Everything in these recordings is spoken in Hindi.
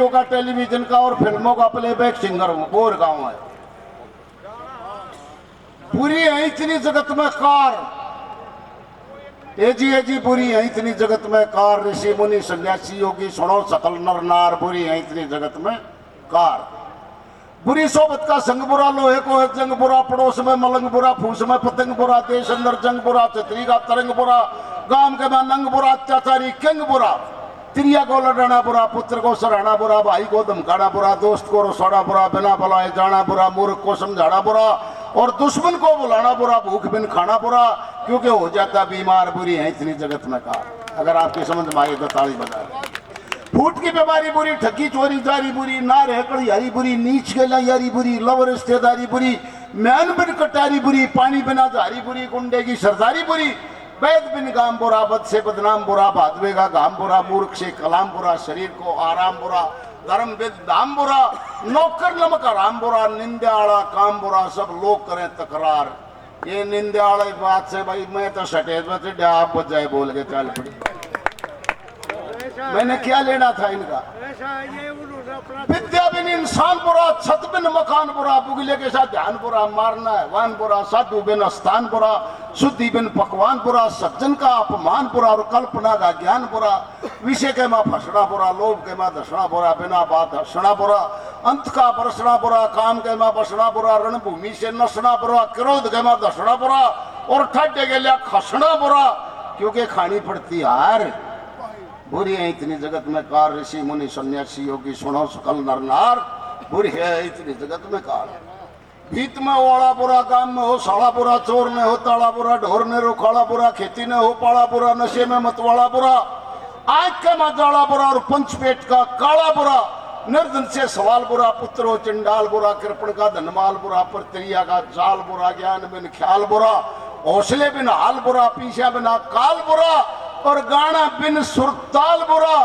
रेडियो का, टेलीविजन का और फिल्मों का प्लेबैक सिंगर हूं। बोर गांव है पूरी है इतनी जगत में कार, एजी बुरी है इतनी जगत में कार। ऋषि मुनि सन्यासी योगी सुनो सकल नर नार, बुरी है इतनी जगत में कार। बुरी सोबत का संग बुरा, लोहे को है जंग बुरा, पड़ोस में मलंग बुरा, फूस में पतंग बुरा, देश अंदर जंग बुरा, छतरी का तरंग बुरा, गांव के में नंग बुरा, अत्याचारी किंग बुरा, तिरिया को लड़ाना बुरा, पुत्र को सराहना बुरा, भाई को धमकाना बुरा, दोस्त को रोसाना बुरा, बिना बुलाए जाना बुरा, मूर्ख को समझाना बुरा और दुश्मन को बुलाना बुरा, भूख बिन खाना बुरा, क्योंकि हो जाता बीमार। बुरी है इतनी जगत में कार। अगर आपकी समझ में आए तो ताली बजा। फूट की बीमारी बुरी, ठगी चोरी जारी बुरी, नार हेकड़ यारी बुरी, नीच गला यारी बुरी, लव रिश्तेदारी बुरी, मैन बिन कटारी बुरी, पानी बिना जारी बुरी, गुंडे की सरदारी बुरी, वैद बिन गाम बुरा, बद से बदनाम बुरा, भादवे का गाम बुरा, मूर्ख से कलाम बुरा, शरीर को आराम बुरा, धर्म विद दाम बुरा, नौकर नमक आराम बुरा, निंद्याड़ा काम बुरा, सब लोग करें तकरार। ये निंद्याड़ा बात से भाई मैं तो सटेज में आप बजाए बोल के चल पड़ी। मैंने क्या लेना था इनका। विद्या बिन इंसान बुरा, छत बिन मकान बुरा, बुगले के साथ ध्यान बुरा, मारना है वान बुरा, साधु बिन स्थान बुरा, शुद्धि बिन पकवान बुरा, सज्जन का अपमान बुरा और कल्पना का ज्ञान बुरा, विषय के माँ फसना बुरा, लोभ के माँ धसना बुरा, बिना बात हंसना बुरा, अंत का बरसना बुरा, काम के माँ बसना बुरा, रणभूमि से नसना बुरा, क्रोध के माँ धसना बुरा और ठड्डे के लिए खसना बुरा, क्योंकि खानी पड़ती हार। बुरी है इतनी जगत में कार। ऋषि मुनि सन्यासी योगी सुनो सकल नर नार, बुरी है इतनी जगत में कार। भीत में ओड़ा बुरा, काम में हो साड़ा बुरा, चोर में हो ताड़ा बुरा, ढोर ने रोखाड़ा बुरा, खेती ने हो पाड़ा बुरा, नशे में मतवाड़ा बुरा, आंख का मजाड़ा बुरा और पंचपेट का काला बुरा, निर्धन से सवाल बुरा, पुत्र हो चंडाल बुरा, कृपण का धनमाल बुरा, परत्रिया का जाल बुरा, ज्ञान बिन ख्याल बुरा, हौसले बिन हाल बुरा, पीछा बिना काल बुरा और गाना बिन सुरताल बुरा,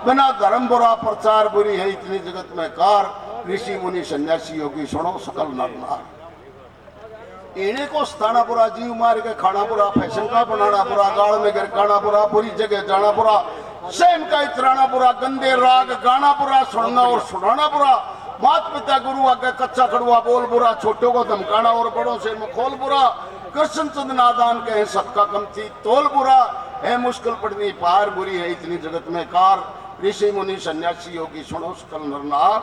बिना धर्म बुरा, प्रचार बुरी है इतनी जगत में कार। ऋषि मुनि सन्यासी योगी सुनो सकल नर नार। इन्हें को स्थाना बुरा, जीव मार के खाना बुरा, फैशन का बनाना बुरा, गाड़ में गिरकाना बुरा, बुरी जगह जाना बुरा, सेम का इतराना बुरा, गंदे राग गाना बुरा, सुनना और सुनाना बुरा, मात पिता गुरु आगे कच्चा कड़वा बोल बुरा, छोटों को धमकाना और बड़ों से मखौल बुरा, कृष्ण चंद नादान कहे सबका कम थी तोल बुरा, है मुश्किल पड़नी पार, बुरी है इतनी जगत में कार। ऋषि मुनि सन्यासी योगी सुनो सकल नर नार।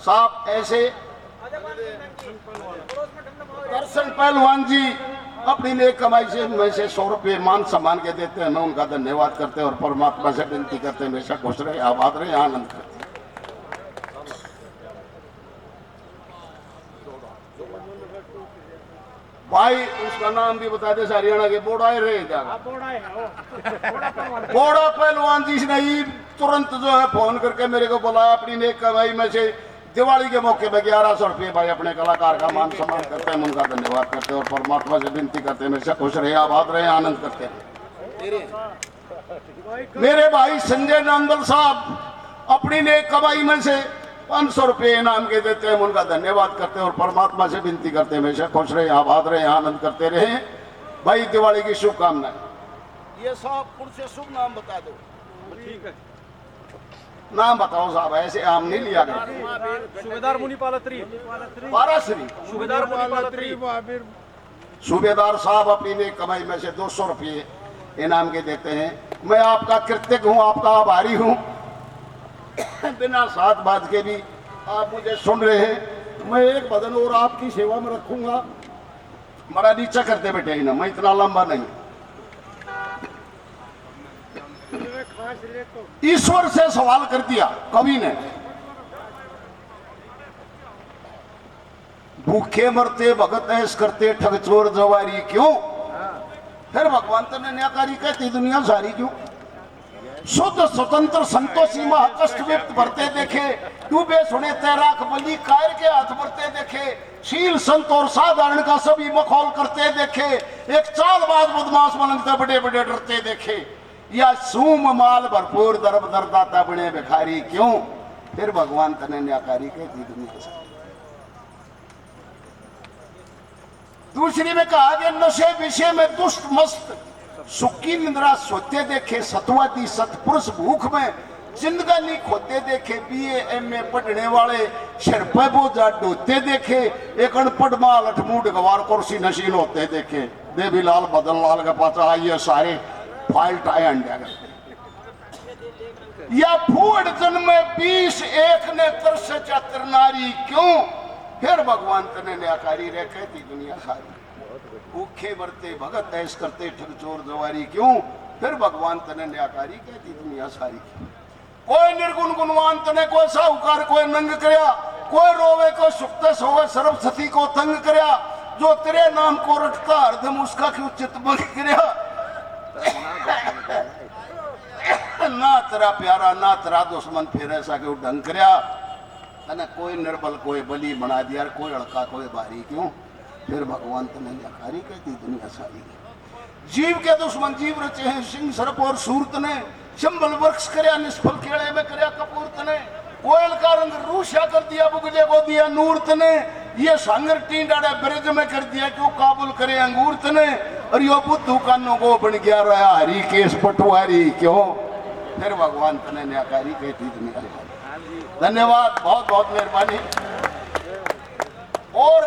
साहब ऐसे दर्शन पहलवान जी अपनी नेक कमाई से में से 100 रुपये मान सम्मान के देते हैं। मैं उनका धन्यवाद करते हैं और परमात्मा से विनती करते हैं हमेशा खुश रहे, आबाद रहे, आनंद करते। भाई उसका नाम भी बता दे, हरियाणा के बोड़ाए रहे बोड़ा पहलवान जी ने ही तुरंत जो है फोन करके मेरे को बुलाया। अपनी नेक कमाई में से दिवाली के मौके पे 1100 रुपये भाई अपने कलाकार का मान सम्मान करते हैं, उनका धन्यवाद करते हैं और परमात्मा से विनती करते हैं हमेशा खुश रहे, आबाद रहे, आनंद करते हैं। मेरे भाई संजय नांदल साहब अपनी नेक कमाई में से 500 रुपये इनाम के देते हैं, उनका धन्यवाद करते हैं और परमात्मा से विनती करते हैं हमेशा खुश रहे, आबाद रहे, आनंद करते रहे। भाई दिवाली की शुभकामनाएं। ये साहब से शुभ नाम बता दो। ठीक है, नाम बताओ साहब, ऐसे आम नहीं लिया गया। सूबेदार मुनिपालत्री पाराश्री सूबेदार मुनिपालत्री सूबेदार साहब अपनी नेक कमाई में से 200 रुपये इनाम के देते हैं। मैं आपका कृतज्ञ हूँ, आपका आभारी हूँ। बिना साथ बात के भी आप मुझे सुन रहे हैं। मैं एक भजन और आपकी सेवा में रखूंगा, बड़ा नीचा करते बैठे ही ना, मैं इतना लंबा नहीं। ईश्वर से सवाल कर दिया कवि ने, भूखे मरते भगत ऐश करते ठग चोर जवारी क्यों, फिर भगवान तो ने न्याकारी कहती दुनिया सारी क्यों। शुद्ध स्वतंत्र संतोषी माह कष्ट व्यक्त भरते देखे, डूबे सुने तैराक बली कायर के हाथ भरते देखे, शील संत और साधारण का सभी मखौल करते देखे, एक चालबाज बदमाश मलंगते बड़े बड़े डरते देखे, या सूम माल भरपूर दरब दरदाता बने भिखारी क्यों, फिर भगवान तने न्याकारी कहती दुनिया सारी। दूसरी में कहा कि नशे विषय में दुष्ट मस्त सुखी निद्रा सोते देखे, सतवादी सतपुरुष भूख में जिंदगानी खोते देखे, बीए एमए पढ़ने वाले सिर पे बोझा ढोते देखे, एक अनपढ़ माल अठमूड गवार कुर्सी नशीन होते देखे। देवीलाल बदन लाल के पास आइए सारे फाइल टाए अंडा करते या फूड जन्मे 20 एक ने कर से चातर नारी क्यों, फिर भगवान तने न्याकारी रह कहती दुनिया सारी। भूखे मरते भगत ऐस करते ठग चोर जवारी क्यों, फिर भगवान तने न्याकारी कहती दुनिया सारी। कोई निर्गुण गुणवान तने कोई साहूकार कोई नंग करया, कोई रोवे को सुखते सोवे सरस्वती को तंग करया, जो तेरे नाम को रटता हरदम उसका क्यों चित भंग करया। ना तेरा प्यारा ना तेरा दुश्मन फिर ऐसा क्यों ढंग करया, तने कोई निर्बल कोई बली बना दिया, कोई लड़का कोई भारी क्यों, फिर भगवान तने न्याकारी कहती दुनिया सारी। जीव के दुश्मन जीव रचे हैं सिंह सर्प और सूरत ने, चंबल वृक्ष करया निष्फल खेड़े में करया कपूरत ने, कोयल का रंग रूषा कर दिया बुगले को दिया नूरत ने, ये सांगर टींडाड़े ब्रिज में कर दिया क्यों काबुल करे अंगूरत ने, और यो बुद्धू कानों को बन गया रहा हरी केस पटवारी क्यों, फिर भगवान तने न्याकारी कहती दुनिया। धन्यवाद, बहुत बहुत मेहरबानी। और